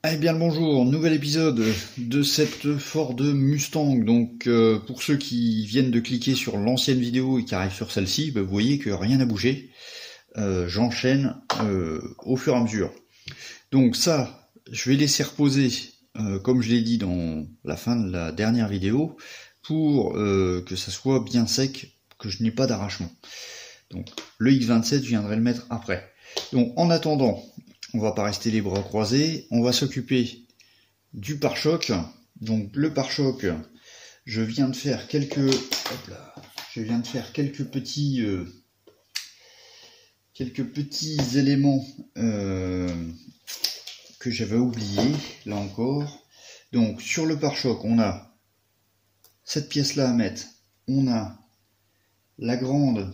Eh bien le bonjour, nouvel épisode de cette Ford Mustang. Donc pour ceux qui viennent de cliquer sur l'ancienne vidéo et qui arrivent sur celle-ci, vous voyez que rien n'a bougé. J'enchaîne au fur et à mesure. Donc ça, je vais laisser reposer, comme je l'ai dit dans la fin de la dernière vidéo, pour que ça soit bien sec, que je n'ai pas d'arrachement. Donc le X27, je viendrai le mettre après. Donc en attendant, on va pas rester les bras croisés, on va s'occuper du pare-choc. Donc le pare-choc, je viens de faire quelques petits éléments que j'avais oubliés là encore. Donc sur le pare-choc, on a cette pièce là à mettre, on a la grande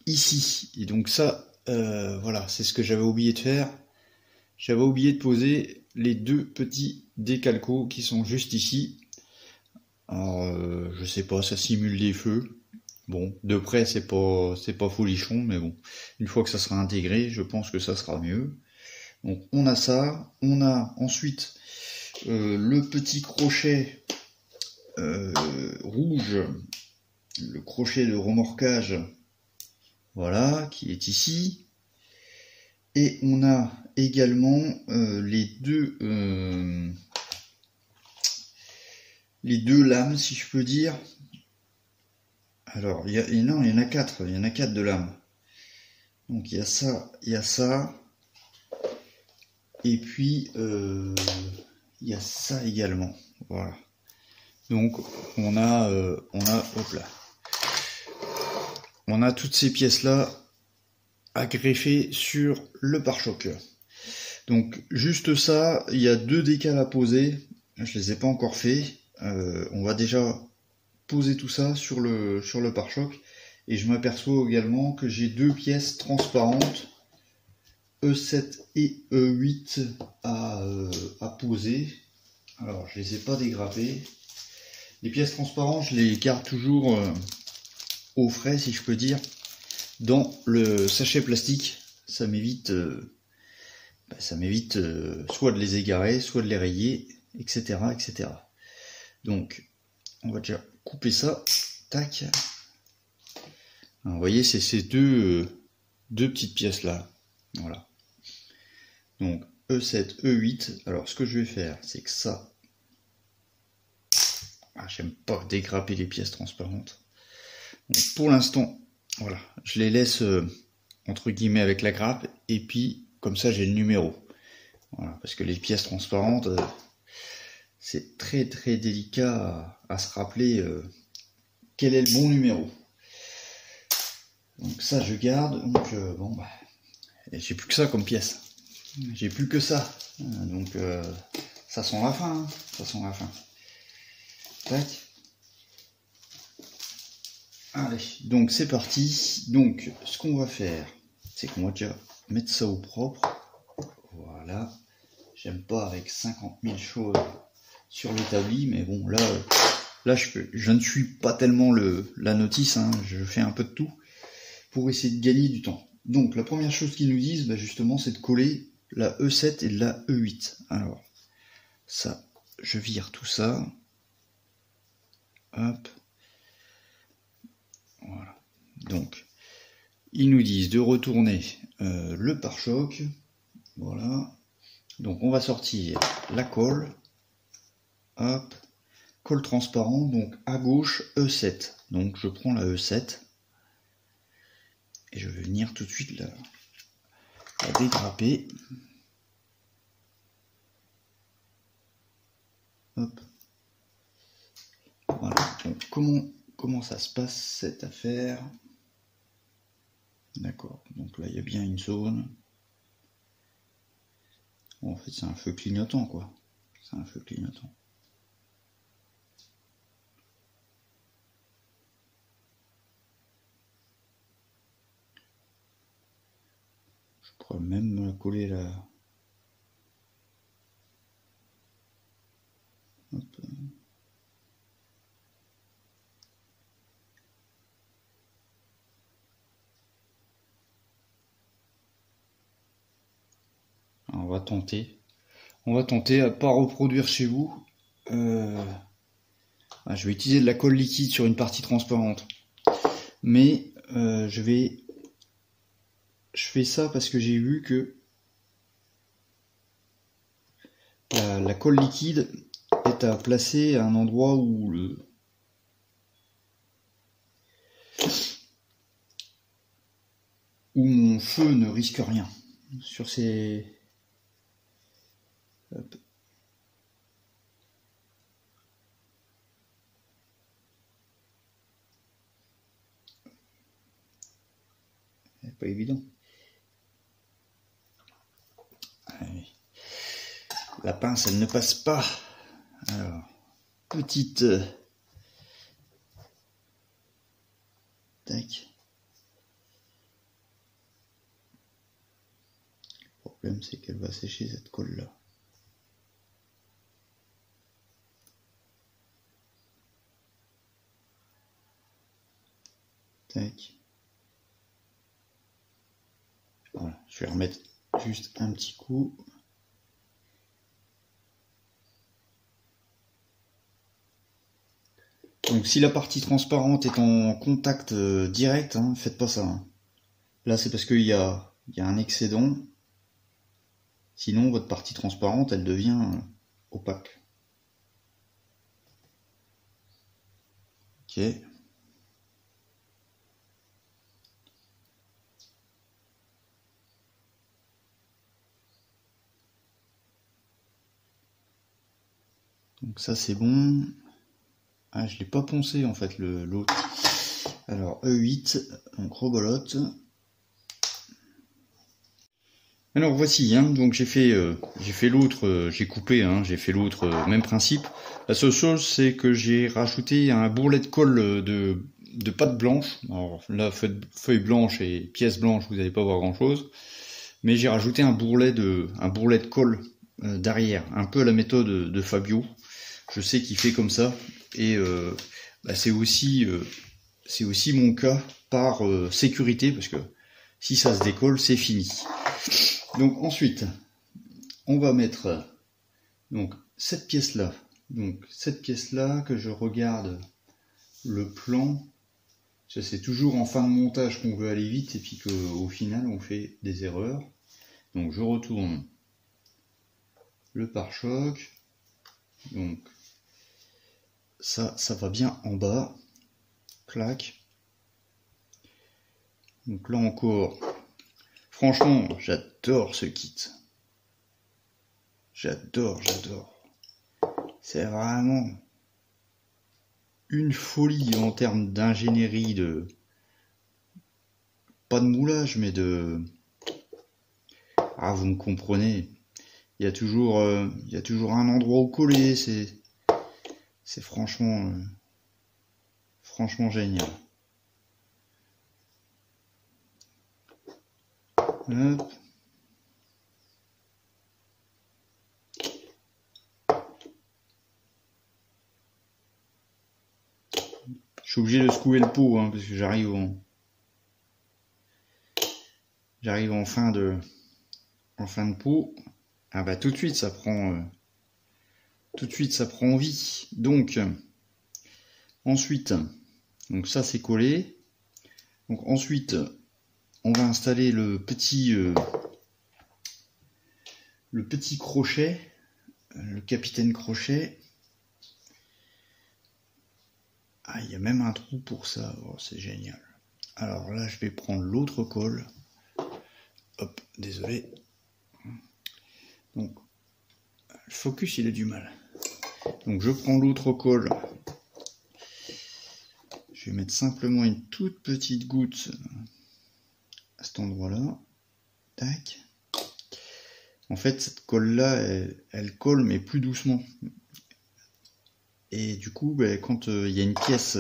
ici, et donc ça voilà, c'est ce que j'avais oublié de faire. J'avais oublié de poser les deux petits décalcos qui sont juste ici. Alors, je sais pas, ça simule des feux. Bon, de près, c'est pas folichon, mais bon, une fois que ça sera intégré, je pense que ça sera mieux. Donc, on a ça. On a ensuite le petit crochet rouge, le crochet de remorquage, voilà, qui est ici. Et on a également les deux lames, si je peux dire. Alors, il y en a quatre de lames. Donc il y a ça, et puis il y a ça également. Voilà. Donc on a toutes ces pièces là à greffer sur le pare-choc. Donc juste ça, il y a deux décals à poser. Je les ai pas encore fait. On va déjà poser tout ça sur le pare-choc, et je m'aperçois également que j'ai deux pièces transparentes E7 et E8 à poser. Alors je les ai pas dégrappées. Les pièces transparentes, je les garde toujours au frais, si je peux dire, dans le sachet plastique. Ça m'évite soit de les égarer, soit de les rayer, etc., etc. Donc on va déjà couper ça. Tac. Alors, vous voyez, c'est ces deux petites pièces là. Voilà. Donc E7, E8. Alors ce que je vais faire, c'est que ça, j'aime pas dégrapper les pièces transparentes. Donc, pour l'instant, voilà, je les laisse entre guillemets avec la grappe, et puis comme ça j'ai le numéro. Voilà, parce que les pièces transparentes, c'est très très délicat à se rappeler quel est le bon numéro. Donc ça je garde. Donc bon, j'ai plus que ça comme pièce. J'ai plus que ça. Donc ça sent la fin. Hein. Ça sent la fin. Tac. Allez, donc c'est parti. Donc ce qu'on va faire, c'est qu'on va déjà mettre ça au propre. Voilà. J'aime pas avec 50 000 choses sur l'établi, mais bon là je ne suis pas tellement la notice, hein, je fais un peu de tout pour essayer de gagner du temps. Donc la première chose qu'ils nous disent, justement, c'est de coller la E7 et la E8. Alors ça, je vire tout ça. Hop. Voilà. Donc ils nous disent de retourner le pare-choc. Voilà. Donc on va sortir la colle. Hop. Colle transparent, donc à gauche E7. Donc je prends la E7 et je vais venir tout de suite la dégrapper. Hop. Voilà. Donc comment ça se passe cette affaire? D'accord. Donc là il y a bien une zone. Bon, en fait c'est un feu clignotant quoi. C'est un feu clignotant. Je pourrais même coller la... Hop. Alors, on va tenter. On va tenter à pas reproduire chez vous. Je vais utiliser de la colle liquide sur une partie transparente. Mais je fais ça parce que j'ai vu que la colle liquide est à placer à un endroit où mon feu ne risque rien. Sur ces... Hop. C'est pas évident. Allez. La pince, elle ne passe pas. Alors, petite... Tac. Le problème, c'est qu'elle va sécher cette colle-là. Tac. Voilà, je vais remettre juste un petit coup. Donc si la partie transparente est en contact direct, hein, faites pas ça. Hein. Là c'est parce qu'il y a un excédent. Sinon votre partie transparente elle devient opaque. Ok. Donc ça c'est bon. Ah, je l'ai pas poncé en fait l'autre. Alors E8, donc rebolote. Alors voici, hein, donc j'ai fait l'autre, j'ai coupé, hein, j'ai fait l'autre, même principe. La seule chose c'est que j'ai rajouté un bourrelet de colle de pâte blanche. Alors là, feuille blanche et pièce blanche, vous n'allez pas voir grand chose. Mais j'ai rajouté un bourrelet de colle derrière, un peu à la méthode de Fabio. Je sais qu'il fait comme ça. Et c'est aussi mon cas par sécurité, parce que si ça se décolle, c'est fini. Donc ensuite, on va mettre donc cette pièce-là. Donc cette pièce-là que je regarde le plan. C'est toujours en fin de montage qu'on veut aller vite et puis qu'au final on fait des erreurs. Donc je retourne le pare-choc. Donc ça va bien en bas. Clac. Donc là encore, franchement, j'adore ce kit. J'adore. C'est vraiment une folie en termes d'ingénierie, pas de moulage, mais vous me comprenez. Il y a toujours un endroit où coller. C'est franchement génial. Hop. Je suis obligé de secouer le pot, hein, parce que j'arrive en fin de pot. Ah bah tout de suite ça prend vie. Donc ensuite, donc ça c'est collé. Donc ensuite on va installer le petit crochet, le capitaine crochet. Ah, il y a même un trou pour ça, oh, c'est génial. Alors là, je vais prendre l'autre colle. Hop, désolé. Donc, le focus, il a du mal. Donc, je prends l'autre colle. Je vais mettre simplement une toute petite goutte à cet endroit-là. Tac. En fait, cette colle-là, elle colle, mais plus doucement. Et du coup, quand il y a une pièce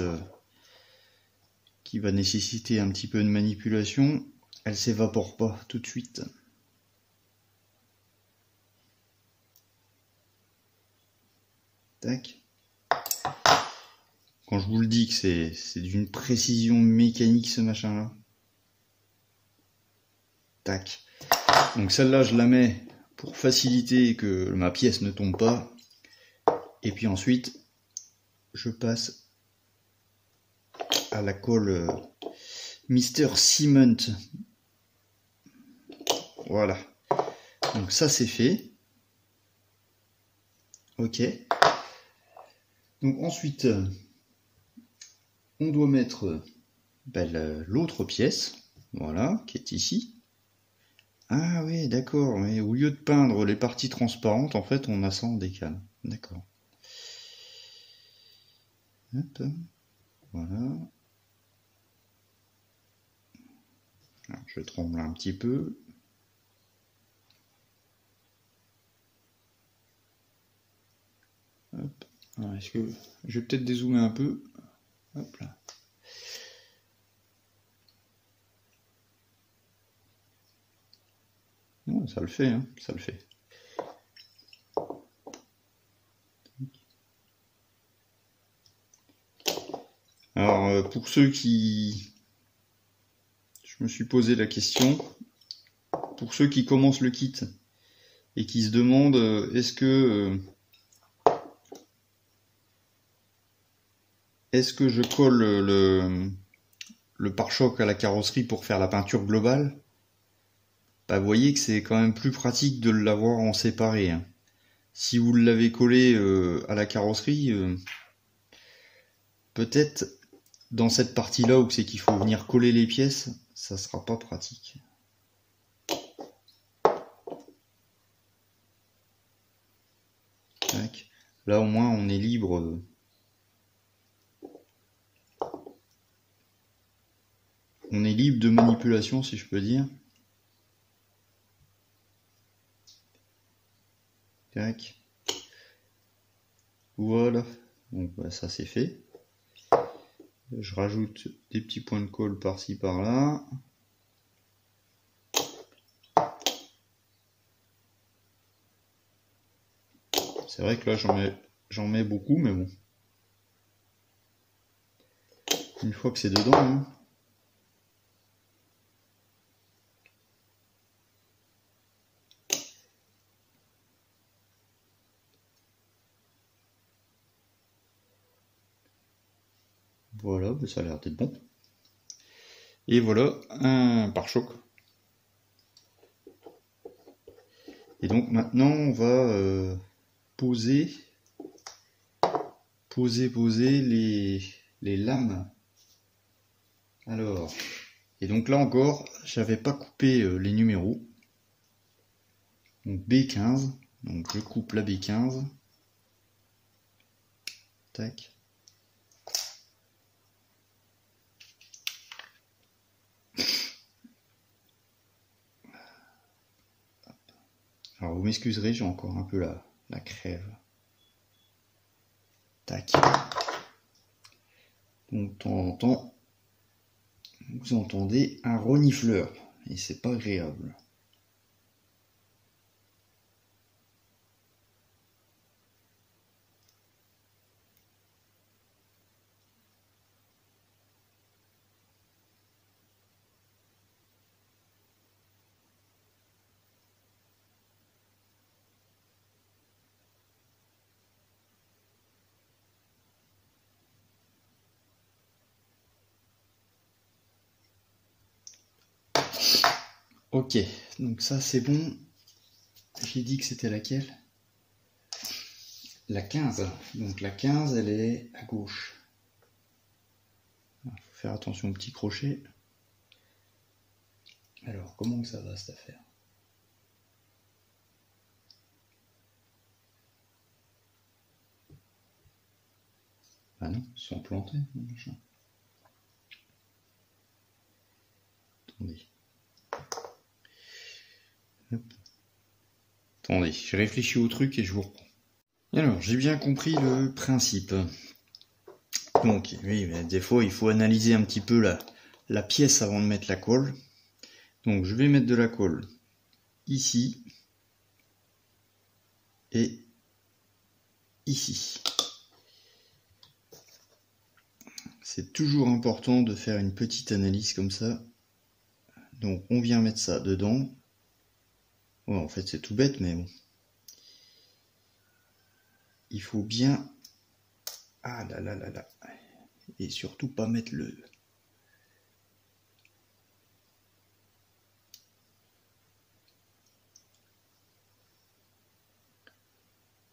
qui va nécessiter un petit peu de manipulation, elle s'évapore pas tout de suite. Tac. Quand je vous le dis que c'est d'une précision mécanique ce machin-là. Tac. Donc celle-là, je la mets pour faciliter que ma pièce ne tombe pas. Et puis ensuite, je passe à la colle Mr. Cement. Voilà. Donc ça c'est fait. Ok. Donc ensuite, on doit mettre l'autre pièce, voilà, qui est ici. Ah oui, d'accord, mais au lieu de peindre les parties transparentes, en fait, on a ça en décale. D'accord. Hop, voilà. Alors, je tremble un petit peu. Hop. Est-ce que je vais peut-être dézoomer un peu. Hop là. Ouais, ça le fait, hein, ça le fait. Alors, pour ceux qui... Je me suis posé la question. Pour ceux qui commencent le kit et qui se demandent est-ce que je colle le pare-choc à la carrosserie pour faire la peinture globale? Bah, vous voyez que c'est quand même plus pratique de l'avoir en séparé, hein. Si vous l'avez collé à la carrosserie, peut-être dans cette partie-là où c'est qu'il faut venir coller les pièces, ça sera pas pratique. Tac. Là au moins on est libre. On est libre de manipulation, si je peux dire. Tac. Voilà. Donc bah, ça c'est fait. Je rajoute des petits points de colle par-ci par-là. C'est vrai que là j'en mets beaucoup, mais bon. Une fois que c'est dedans, hein. Voilà, ça a l'air d'être bon. Et voilà un pare-choc. Et donc maintenant on va poser les lames. Alors, et donc là encore, j'avais pas coupé les numéros. Donc B15, donc je coupe la B15. Tac. Alors vous m'excuserez, j'ai encore un peu la crève. Tac. Donc de temps en temps, vous entendez un renifleur et c'est pas agréable. Ok, donc ça c'est bon. J'ai dit que c'était laquelle? La 15. Donc la 15, elle est à gauche. Il faut faire attention au petit crochet. Alors, comment que ça va cette affaire? Ah non, ils sont plantés. Attendez. Hop. Attendez, j'ai réfléchi au truc et je vous reprends. Alors, j'ai bien compris le principe. Donc, oui, mais des fois, il faut analyser un petit peu la pièce avant de mettre la colle. Donc, je vais mettre de la colle ici et ici. C'est toujours important de faire une petite analyse comme ça. Donc, on vient mettre ça dedans. Ouais, en fait c'est tout bête, mais bon. Il faut bien... Ah là là là là. Et surtout pas mettre le...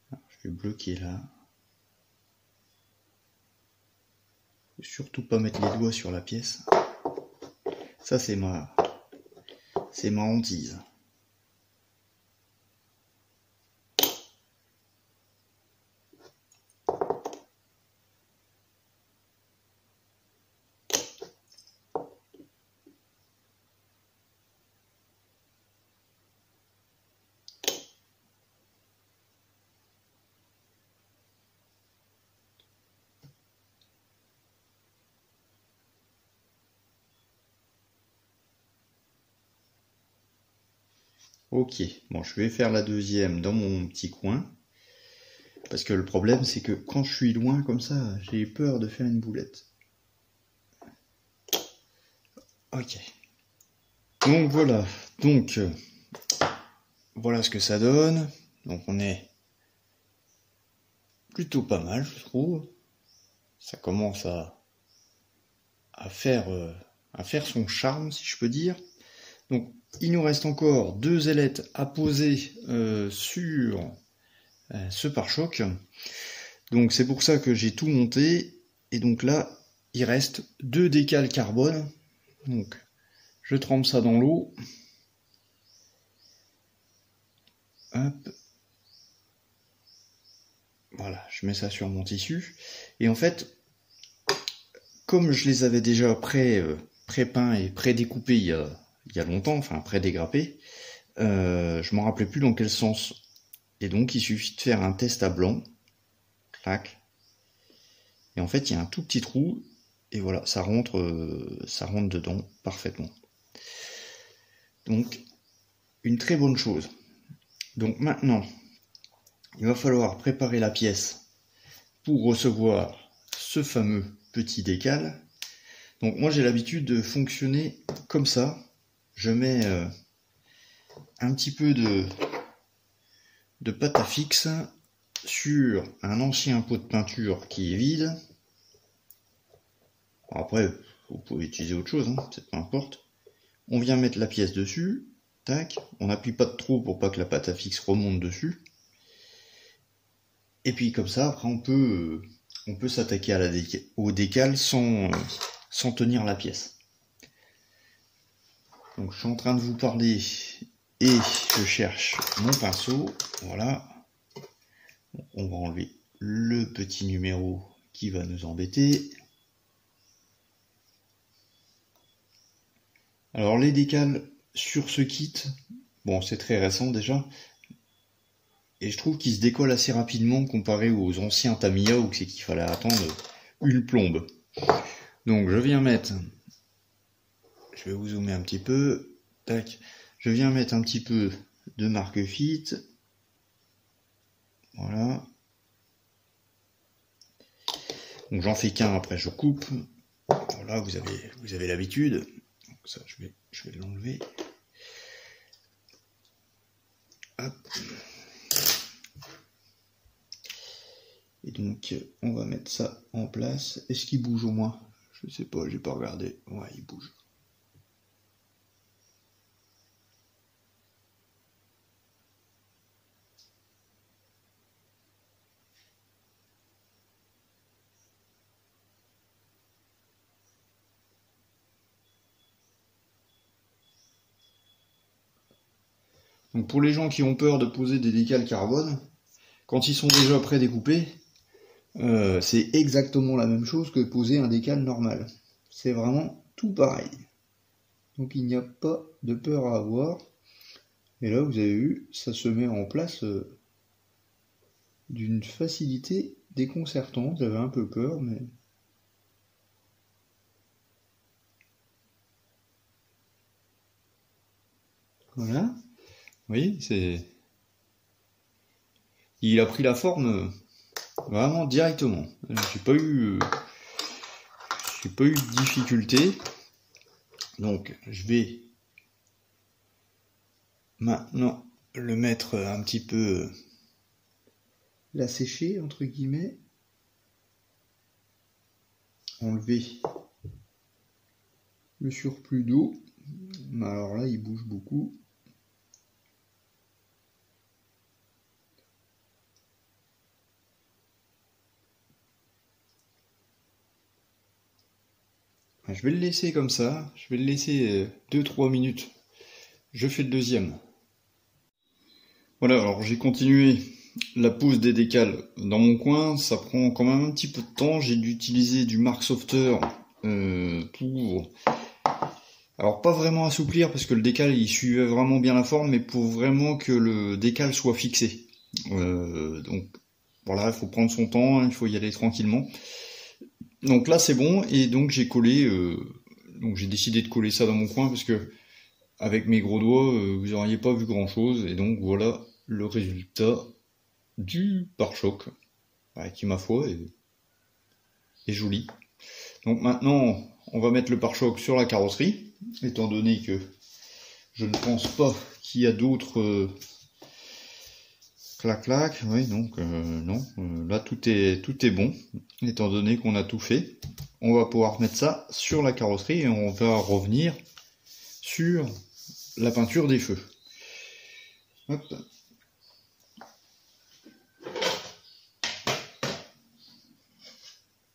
Alors, je vais bloquer là. Faut surtout pas mettre les doigts sur la pièce. Ça c'est ma hantise. Ok, bon, je vais faire la deuxième dans mon petit coin. Parce que le problème, c'est que quand je suis loin comme ça, j'ai peur de faire une boulette. Ok. Donc voilà. Donc, voilà ce que ça donne. Donc on est plutôt pas mal, je trouve. Ça commence à faire son charme, si je peux dire. Donc, il nous reste encore 2 ailettes à poser sur ce pare-choc. Donc, c'est pour ça que j'ai tout monté. Et donc là, il reste 2 décals carbone. Donc, je trempe ça dans l'eau. Hop. Voilà, je mets ça sur mon tissu. Et en fait, comme je les avais déjà pré-peints et pré-découpés il y a longtemps, enfin pré-dégrappés, je m'en rappelais plus dans quel sens. Et donc, il suffit de faire un test à blanc. Clac. Et en fait, il y a un tout petit trou. Et voilà, ça rentre dedans parfaitement. Donc, une très bonne chose. Donc maintenant, il va falloir préparer la pièce pour recevoir ce fameux petit décal. Donc moi, j'ai l'habitude de fonctionner comme ça. Je mets un petit peu de pâte à fixe sur un ancien pot de peinture qui est vide. Après, vous pouvez utiliser autre chose, hein, peu importe. On vient mettre la pièce dessus, tac, on n'appuie pas de trop pour pas que la pâte à fixe remonte dessus. Et puis comme ça, après on peut s'attaquer au décal sans tenir la pièce. Donc je suis en train de vous parler et je cherche mon pinceau, voilà. On va enlever le petit numéro qui va nous embêter. Alors les décals sur ce kit, bon c'est très récent déjà, et je trouve qu'ils se décollent assez rapidement comparé aux anciens Tamiya où c'est qu'il fallait attendre une plombe. Donc je viens mettre, je vais vous zoomer un petit peu, tac, je viens mettre un petit peu de marque Fit, voilà. Donc j'en fais qu'un, après je coupe, voilà, vous avez l'habitude. Ça, je vais l'enlever. Hop. Et donc, on va mettre ça en place. Est-ce qu'il bouge au moins? Je sais pas, j'ai pas regardé. Ouais, il bouge. Donc pour les gens qui ont peur de poser des décals carbone, quand ils sont déjà pré-découpés, c'est exactement la même chose que poser un décal normal. C'est vraiment tout pareil. Donc il n'y a pas de peur à avoir. Et là, vous avez vu, ça se met en place d'une facilité déconcertante. J'avais un peu peur, mais... Voilà. Oui, c'est... Il a pris la forme vraiment directement. J'ai pas eu de difficulté. Donc, je vais maintenant le mettre un petit peu la sécher entre guillemets, enlever le surplus d'eau. Alors là, il bouge beaucoup. Je vais le laisser comme ça, je vais le laisser 2-3 minutes. Je fais le deuxième. Voilà, alors j'ai continué la pose des décals dans mon coin, ça prend quand même un petit peu de temps. J'ai dû utiliser du Mark Softer pour... Alors pas vraiment assouplir parce que le décal il suivait vraiment bien la forme, mais pour vraiment que le décal soit fixé. Donc voilà, il faut prendre son temps, il faut y aller tranquillement. Donc là c'est bon, et donc j'ai collé, donc j'ai décidé de coller ça dans mon coin parce que avec mes gros doigts vous n'auriez pas vu grand chose, et donc voilà le résultat du pare-choc, qui ma foi est joli. Donc maintenant on va mettre le pare-choc sur la carrosserie, étant donné que je ne pense pas qu'il y a d'autres clac-clac, oui, donc non, là tout est bon, étant donné qu'on a tout fait. On va pouvoir mettre ça sur la carrosserie et on va revenir sur la peinture des feux. Hop.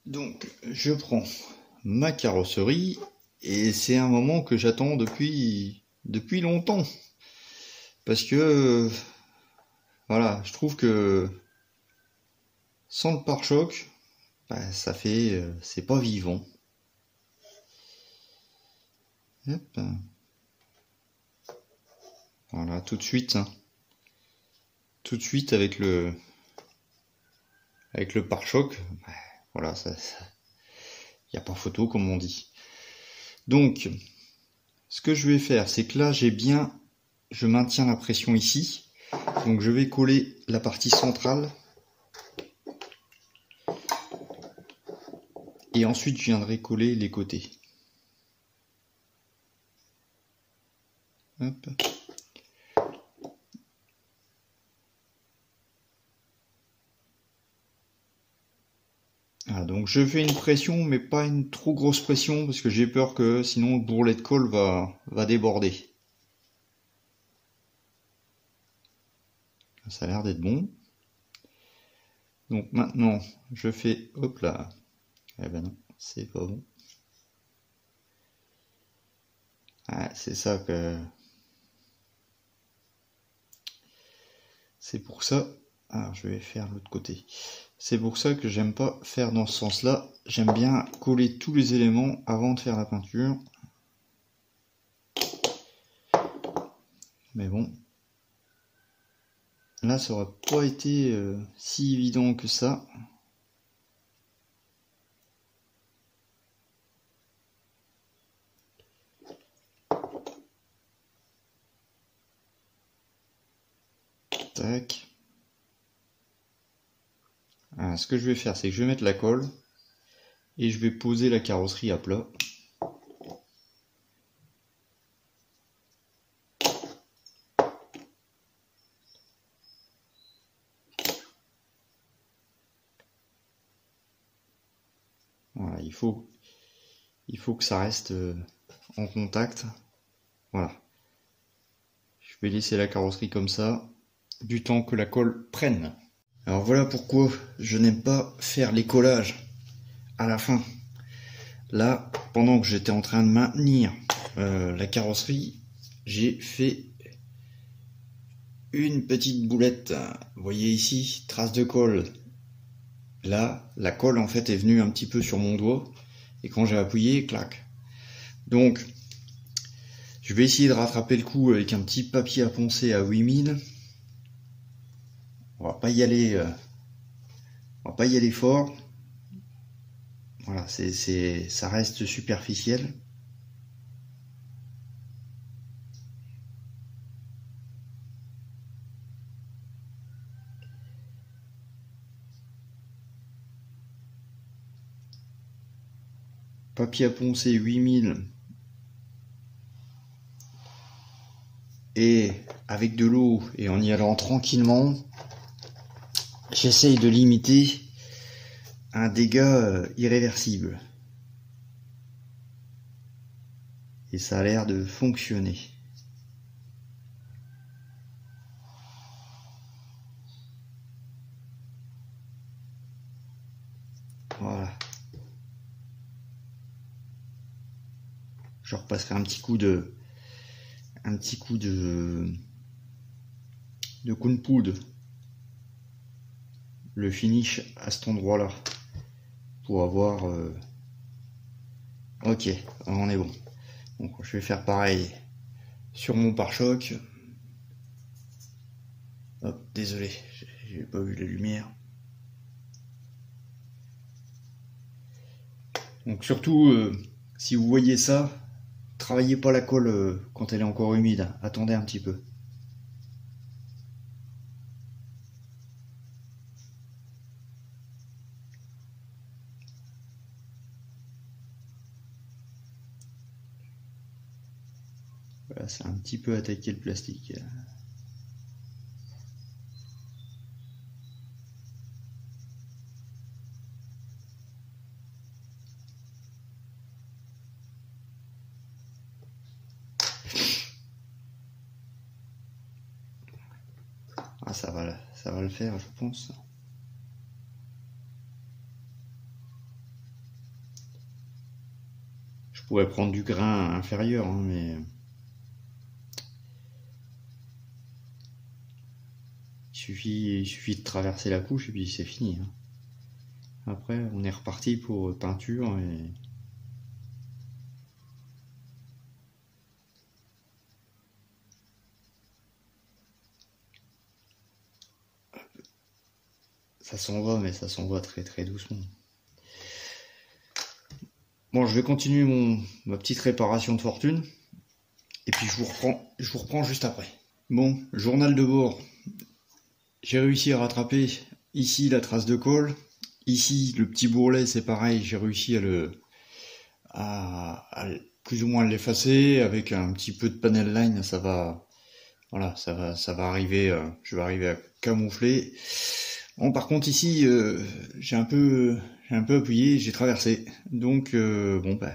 Donc je prends ma carrosserie, et c'est un moment que j'attends depuis longtemps, parce que voilà, je trouve que sans le pare-choc, ça fait c'est pas vivant. Hop. Voilà, tout de suite, hein. Tout de suite avec le pare-choc, voilà, ça y a pas photo comme on dit. Donc ce que je vais faire, c'est que là je maintiens la pression ici. Donc je vais coller la partie centrale et ensuite je viendrai coller les côtés. Hop. Ah, donc je fais une pression, mais pas une trop grosse pression parce que j'ai peur que sinon le bourrelet de colle va déborder. Ça a l'air d'être bon. Donc maintenant je fais, hop là, eh ben non, c'est pas bon. Ah, c'est ça que... C'est pour ça... Alors je vais faire l'autre côté. C'est pour ça que j'aime pas faire dans ce sens-là. J'aime bien coller tous les éléments avant de faire la peinture. Mais bon. Là, ça aurait pas été si évident que ça. Tac. Alors, ce que je vais faire, c'est que je vais mettre la colle et je vais poser la carrosserie à plat. Voilà, il faut que ça reste en contact. Voilà. Je vais laisser la carrosserie comme ça, du temps que la colle prenne. Alors voilà pourquoi je n'aime pas faire les collages à la fin. Là, pendant que j'étais en train de maintenir la carrosserie, j'ai fait une petite boulette. Vous voyez ici, trace de colle. Là, la colle en fait est venue un petit peu sur mon doigt, et quand j'ai appuyé, clac. Donc, je vais essayer de rattraper le coup avec un petit papier à poncer à 8000. On va pas y aller fort. Voilà, ça reste superficiel. Papier à poncer 8000. et avec de l'eau et en y allant tranquillement, j'essaye de limiter un dégât irréversible. Et ça a l'air de fonctionner. Voilà. Je repasserai un petit coup de Kunpoud, le finish à cet endroit là, pour avoir ok, on est bon. Donc je vais faire pareil sur mon pare-choc. Hop, désolé, j'ai pas vu la lumière. Donc surtout, si vous voyez ça, travaillez pas la colle quand elle est encore humide, attendez un petit peu. Voilà, c'est un petit peu attaqué le plastique. Ah, ça va le faire, je pense. Je pourrais prendre du grain inférieur, hein, mais il suffit de traverser la couche et puis c'est fini. Hein. Après, on est reparti pour peinture et ça s'en va, mais ça s'en va très très doucement. Bon, je vais continuer ma petite réparation de fortune et puis je vous reprends juste après. Bon, journal de bord. J'ai réussi à rattraper ici la trace de colle. Ici, le petit bourrelet, c'est pareil, j'ai réussi à plus ou moins l'effacer avec un petit peu de panel line, ça va arriver, je vais arriver à camoufler. Bon, par contre ici, j'ai un peu appuyé, j'ai traversé, donc bon bah,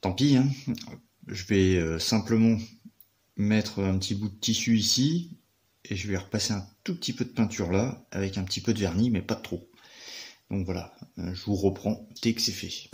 tant pis, hein. Je vais simplement mettre un petit bout de tissu ici et je vais repasser un tout petit peu de peinture là avec un petit peu de vernis, mais pas trop. Donc voilà, je vous reprends dès que c'est fait.